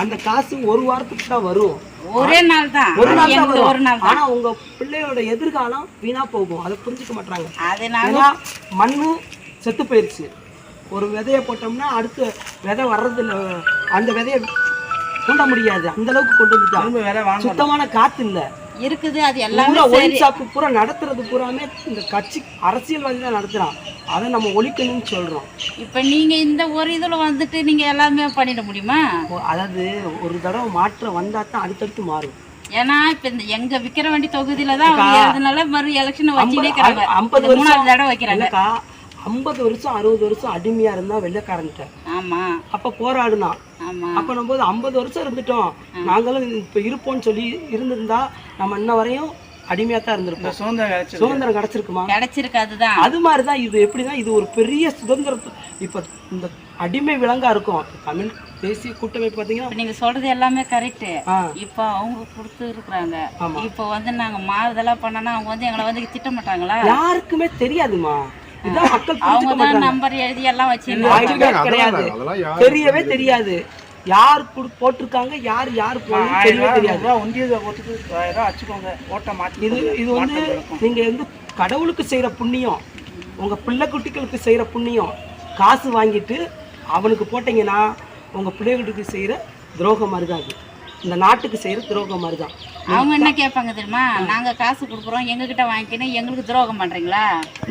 அந்த காசு ஒரு வாரத்துக்கு தான் வரும். ஒரே நாள் தான். ஒரு நாள் தான் வரும். ஆனா உங்க பிள்ளையோட எதிர்காலம் வீணா போகும். அதை புரிஞ்சுக்க மாட்டாங்க. ஏன்னா மண்ணு செத்து போயிருச்சு. ஒரு விதைய போட்டோம்னா அடுத்து விதை வர்றதில்ல. அந்த விதைய கொண்ட முடியாது. அந்த அளவுக்கு கொண்டு வந்துட்டாங்க. சுத்தமான காத்து இல்ல இருக்குது. அது எல்லாமே ஒயின் ஷாப் பூரா நடத்துறது பூராமே இந்த கட்சி அரசியல்வாதி தான் நடத்துறான். அதை நம்ம ஒழிக்கணும்னு சொல்றோம். இப்ப நீங்க இந்த ஒரு இதுல வந்துட்டு நீங்க எல்லாமே பண்ணிட முடியுமா? அதாவது ஒரு தடவை மாற்றம் வந்தா தான் அடுத்தடுத்து மாறும். ஏன்னா இப்ப இந்த எங்க விக்கிரவாண்டி தொகுதியில தான் அதனால மறு எலெக்ஷன் வச்சுட்டே 50 வருஷம் தடவை வைக்கிறாங்க. 50 வருஷம் 60 வருஷம் அடிமையா இருந்தா வெள்ளைக்காரன்ட்ட. ஆமா. அப்ப போராடுனா. ஆமா. அப்ப நம்ம 50 வருஷம் இருந்துட்டோம். நாங்களும் இப்ப இருப்போம்னு சொல்லி இருந்திருந்தா நம்ம இன்ன வரையும் அடிமையா தான் இருந்திருப்போம். சுதந்திரம் கிடைச்சிருக்குமா? கிடைச்சிருக்காதுதான். அது மாதிரிதான் இது. எப்படின்னா இது ஒரு பெரிய சுதந்திரத்தை இப்ப இந்த அடிமை விலங்கா இருக்கும். தமிழ் தேசிய கூட்டமைப்பு பாத்தீங்கன்னா நீங்க சொல்றது எல்லாமே கரெக்ட். இப்ப அவங்க கொடுத்து இருக்கிறாங்க. இப்ப வந்து நாங்க மாறுதலா பண்ணனா அவங்க வந்து எங்களை வந்து திட்ட மாட்டாங்களா? யாருக்குமே தெரியாதுமா. அவங்க தான் நம்பர் எழுதி எல்லாம் வச்சிருக்காங்க. தெரியவே தெரியாது யார் போட்டிருக்காங்க, யார் தெரியவே தெரியாது. இது வந்து நீங்க வந்து கடவுளுக்கு செய்யற புண்ணியம், உங்க பிள்ளை குட்டிகளுக்கு செய்யற புண்ணியம். காசு வாங்கிட்டு அவனுக்கு போட்டீங்கன்னா உங்க பிள்ளைகளுக்கு செய்யற துரோகம் மாதிரிதான். அது இந்த நாட்டுக்கு செய்யற துரோகம் மாதிரிதான். அவங்க என்ன கேட்பாங்க தெரியுமா? நாங்க காசு கொடுக்குறோம், எங்ககிட்ட வாங்கிக்கணும், எங்களுக்கு துரோகம் பண்றீங்களா?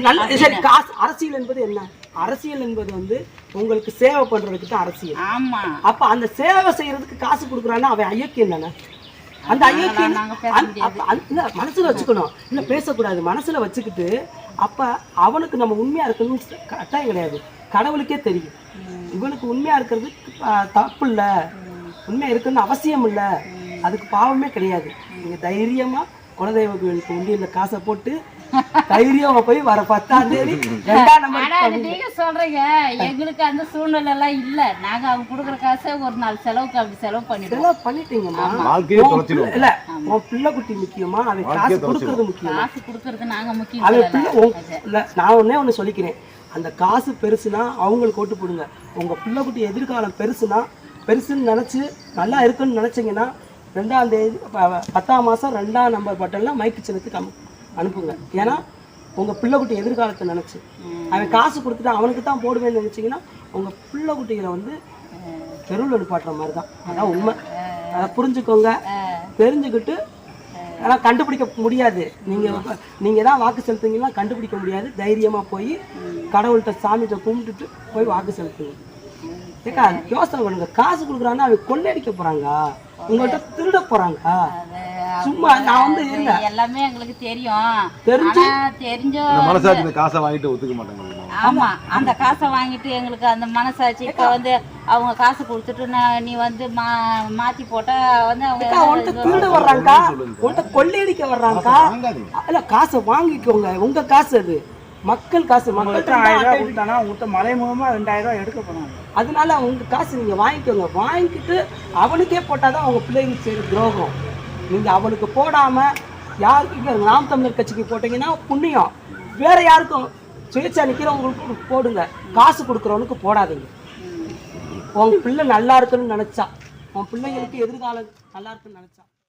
நல்ல சரி. காசு அரசியல் என்பது என்ன? அரசியல் என்பது வந்து உங்களுக்கு சேவை பண்றதுக்கு தான் அரசியல். ஆமா. அப்ப அந்த சேவை செய்யறதுக்கு காசு கொடுக்குறான்னா அவன் ஐயக்கியம் தானே. அந்த ஐயக்கியம் மனசுல வச்சுக்கணும். இல்ல பேசக்கூடாது. மனசுல வச்சுக்கிட்டு அப்ப அவனுக்கு நம்ம உண்மையா இருக்கணும்னு கட்டாயம் கிடையாது. கடவுளுக்கே தெரியும் இவனுக்கு உண்மையா இருக்கிறது தப்பு இல்ல, உண்மையா இருக்குன்னு அவசியம் இல்ல, அதுக்கு பாவமே கிடையாது. நீங்க தைரியமா குலதெய்வ கோயிலுக்கு உண்டியல்ல காசை போட்டு தைரியமா போய் வர 10ஆம் தேதி 2ஆம் நம்பர். நீங்க சொல்றீங்க எங்களுக்கு அந்த சூழ்நிலை எல்லாம் இல்ல. நாங்க அவங்க கொடுக்குற காசை ஒரு நாள் செலவுக்கு அப்படி செலவு பண்ணிட்டீங்கம்மா. இல்ல உன் பிள்ளை குட்டி முக்கியமா? அவன் காசு கொடுக்கறது முக்கியம். காசு கொடுக்கறது நாங்க முக்கியம். நான் ஒண்ணு சொல்லிக்கிறேன். அந்த காசு பெருசுனா அவங்களுக்கு ஓட்டு போடுங்க. உங்க பிள்ளை குட்டி எதிர்காலம் பெருசுன்னு நினைச்சு நல்லா இருக்குன்னு நினைச்சீங்கன்னா 2ஆம் தேதி 10ஆம் மாசம் 2ஆம் நம்பர் பட்டன்ல மைக்கு சின்னத்துக்கு அனுப்புங்க. ஏன்னா உங்க பிள்ளை குட்டி எதிர்காலத்தை நினைச்சு அவன் காசு கொடுத்துட்டு அவனுக்கு தான் போடுவேன்னு நினைச்சீங்கன்னா உங்க பிள்ளை குட்டிகளை வந்து தெருவில் அனுப்பாட்டுற மாதிரி தான். அதான் உண்மை. அதை புரிஞ்சுக்கோங்க. தெரிஞ்சுக்கிட்டு ஆனால் கண்டுபிடிக்க முடியாது. நீங்க தான் வாக்கு செலுத்துங்கன்னா கண்டுபிடிக்க முடியாது. தைரியமா போய் கடவுள்கிட்ட சாமிகிட்ட கும்பிட்டுட்டு போய் வாக்கு செலுத்துங்க. ஏக்கா யோசனை பண்ணுங்க. காசு கொடுக்குறாங்கன்னா அவன் கொள்ளையடிக்க போறாங்க, உங்கள்கிட்ட திருட போறாங்க. சும்மா நான் வந்து இல்ல எல்லாமே எங்களுக்கு தெரியும். தெரிஞ்சோ மனசாட்சி காசை வாங்கிட்டு ஒத்துக்க மாட்டாங்க. ஆமா. அந்த காசை வாங்கிட்டு எங்களுக்கு அந்த மனசாட்சி இப்ப வந்து அவங்க காசு கொடுத்துட்டு நீ வந்து மாத்தி போட்டா வந்து அவங்க திருட வர்றாங்க, உன்கிட்ட கொள்ளையடிக்க வர்றாங்க. இல்ல காசை வாங்கிக்கோங்க. உங்க காசு அது மக்கள் காசு. மக்கள்கிட்ட 1000 ரூபாய் கொடுத்தானா உங்கள்கிட்ட மலை மூலமா 2000 ரூபாய் எடுக்க போனாங்க. அதனால உங்க காசு நீங்க வாங்கிக்கோங்க. வாங்கிக்கிட்டு அவனுக்கே போட்டாதான் அவங்க பிள்ளைங்களுக்கு செய்யற துரோகம். நீங்க அவனுக்கு போடாம யாருக்கு நாம் தமிழர் கட்சிக்கு போட்டீங்கன்னா புண்ணியம். வேற யாருக்கும் சுயேட்சா நிக்கிறவங்களுக்கு போடுங்க. காசு கொடுக்குறவனுக்கு போடாதீங்க. உங்க பிள்ளை நல்லா இருக்குன்னு நினைச்சா, உன் பிள்ளைங்களுக்கு எதிர்காலம் நல்லா இருக்குன்னு நினைச்சா